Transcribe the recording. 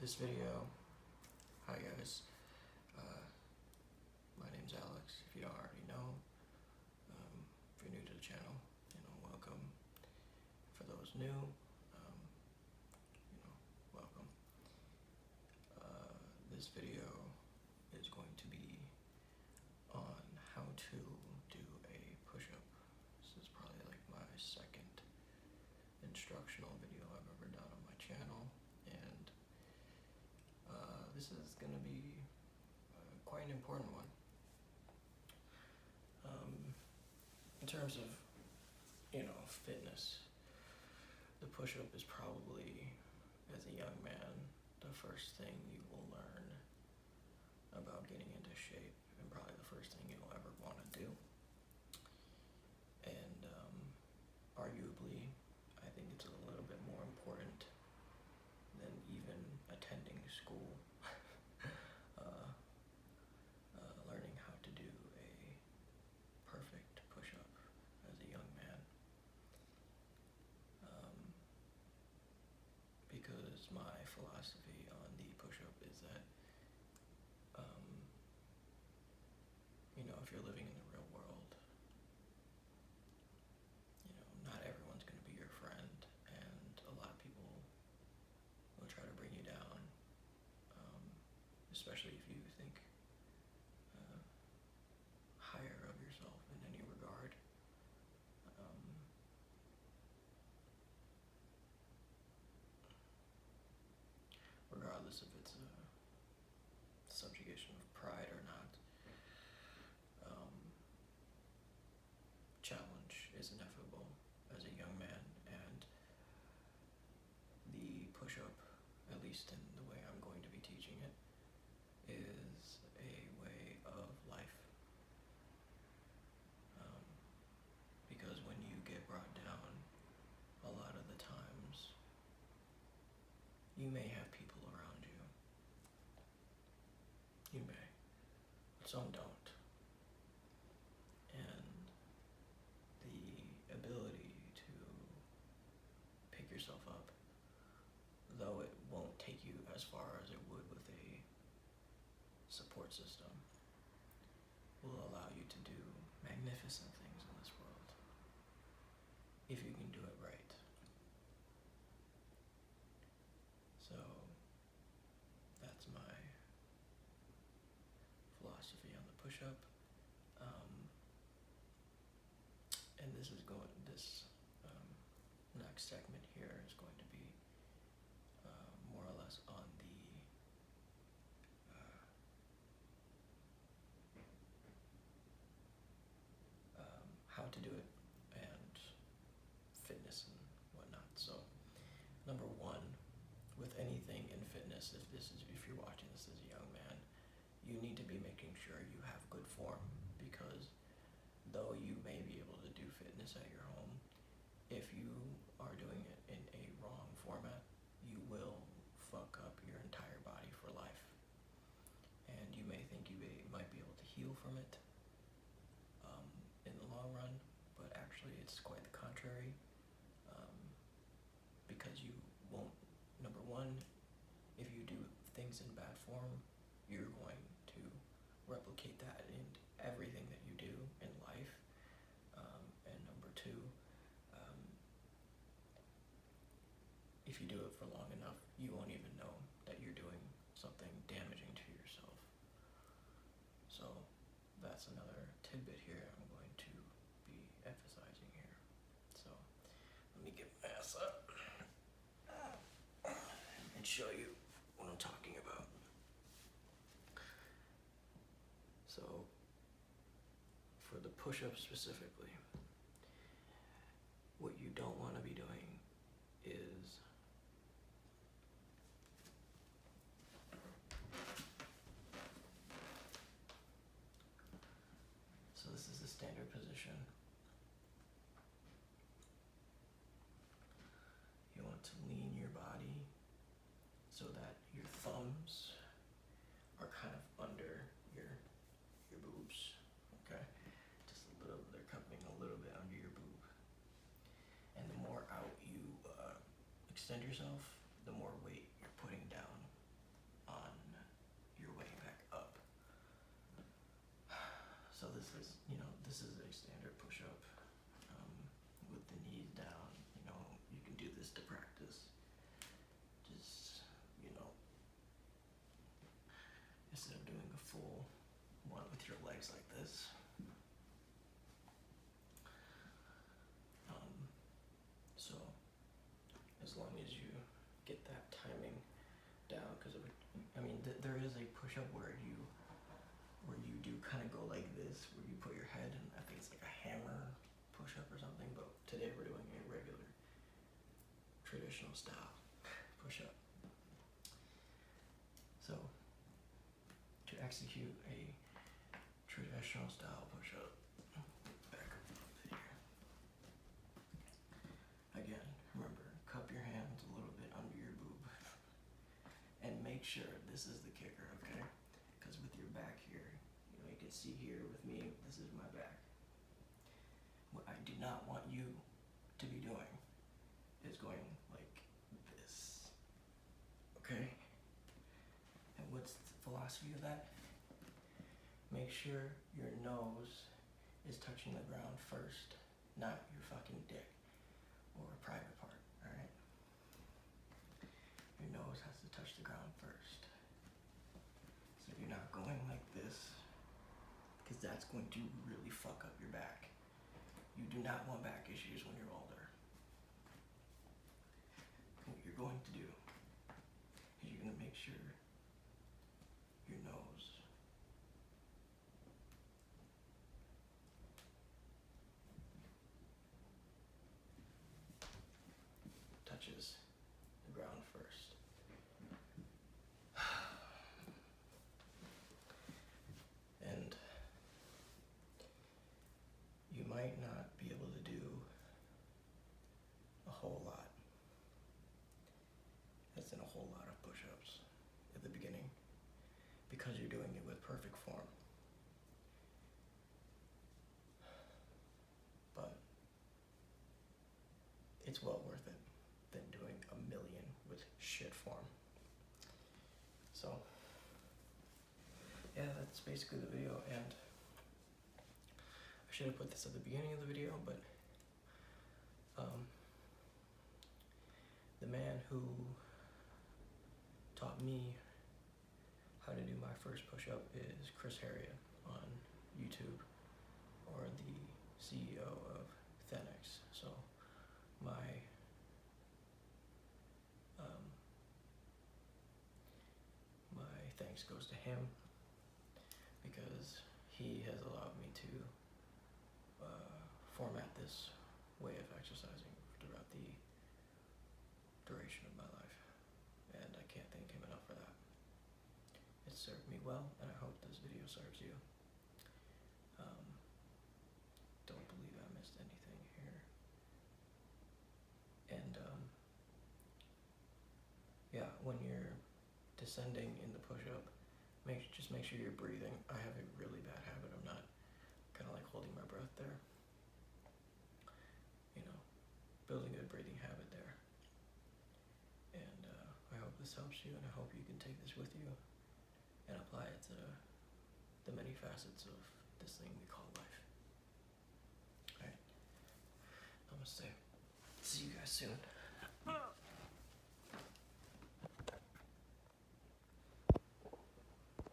This video, hi guys, my name's Alex. If you don't already know, if you're new to the channel, welcome. For those new, welcome. This video is going to be on how to do a push-up. This is probably like my second instructional video I've ever done on my channel, and this is going to be quite an important one. In terms of, fitness, the push-up is probably, as a young man, the first thing you will learn about getting into shape, and probably the first thing you'll ever want to do. And arguably, I think it's a little bit more important than even attending school. Learning how to do a perfect push-up as a young man. Because my philosophy on the push-up is that, if you're living in the real world, not everyone's going to be your friend, and a lot of people will try to bring you down, especially if you think higher of yourself in any regard. Regardless if it's a subjugation of pride or not, challenge is inevitable as a young man, and the push-up, at least in the way I'm going to be teaching it, is a way of life. Because when you get brought down, a lot of the times, you may have people around you. You may, but some don't. And the ability to pick yourself up, though it won't take you as far as it would with a support system, will allow you to do magnificent things in this world, if you can do it right. So, that's my philosophy on the push-up. And this next segment here is going to be more or less on the how to do it and fitness and whatnot. So, number one, with anything in fitness, if you're watching this as a young man, you need to be making sure you have good form, because though you may be able to do fitness at your home, if you are doing it in a wrong format, you will fuck up your entire body for life. And you may think you might be able to heal from it in the long run, but actually it's quite the contrary, because you won't, number one, if you do things in bad form, you're going to replicate that in everything that you do in life. And number two, if you do it for long enough, you won't even know that you're doing something damaging to yourself. So that's another tidbit here I'm going to be emphasizing here. So let me get my ass up and show you what I'm talking about. So for the push-up specifically, what you don't want to be doing is this is the standard position. You want to lean your body so that your thumbs are kind of under your boobs, okay? Just a little, they're coming a little bit under your boob. And the more out you extend yourself, the more weight you're putting down with your legs like this. So as long as you get that timing down, because there is a push-up where you do kind of go like this, where you put your head, and I think it's like a hammer push-up or something. But today we're doing a regular, traditional style push-up. So to execute a traditional style push-up, back up a little bit here. Again, remember, cup your hands a little bit under your boob. And make sure, this is the kicker, okay? Because with your back here, you can see here with me, this is my back. What I do not want you to be doing is going like this, okay? And what's the philosophy of that? Make sure your nose is touching the ground first, not your fucking dick or a private part, alright? Your nose has to touch the ground first. So you're not going like this, because that's going to really fuck up your back. You do not want back issues when you're older. What you're going to do is you're going to make sure your nose touches the ground first. And you might not be able to do a whole lot. That's in a whole lot of push-ups at the beginning, because you're doing it with perfect form. But it's well worth it than doing a million with shit form. So yeah, that's basically the video, and I should have put this at the beginning of the video, but the man who taught me how to do my first push-up is Chris Harriott on YouTube, or the CEO of Thenx. So my thanks goes to him, because he has allowed me to format this way of exercising throughout the duration of my life, and I can't thank him enough for that. It served me well, and I hope this video serves you. Don't believe I missed anything here. And yeah, when you're descending in the push-up, just make sure you're breathing. I have a really bad habit of not kind of like holding my breath there. Building a good breathing habit there. And I hope this helps you, and I hope you can take this with you and apply it to the many facets of this thing we call life. Alright. Namaste. See you guys soon.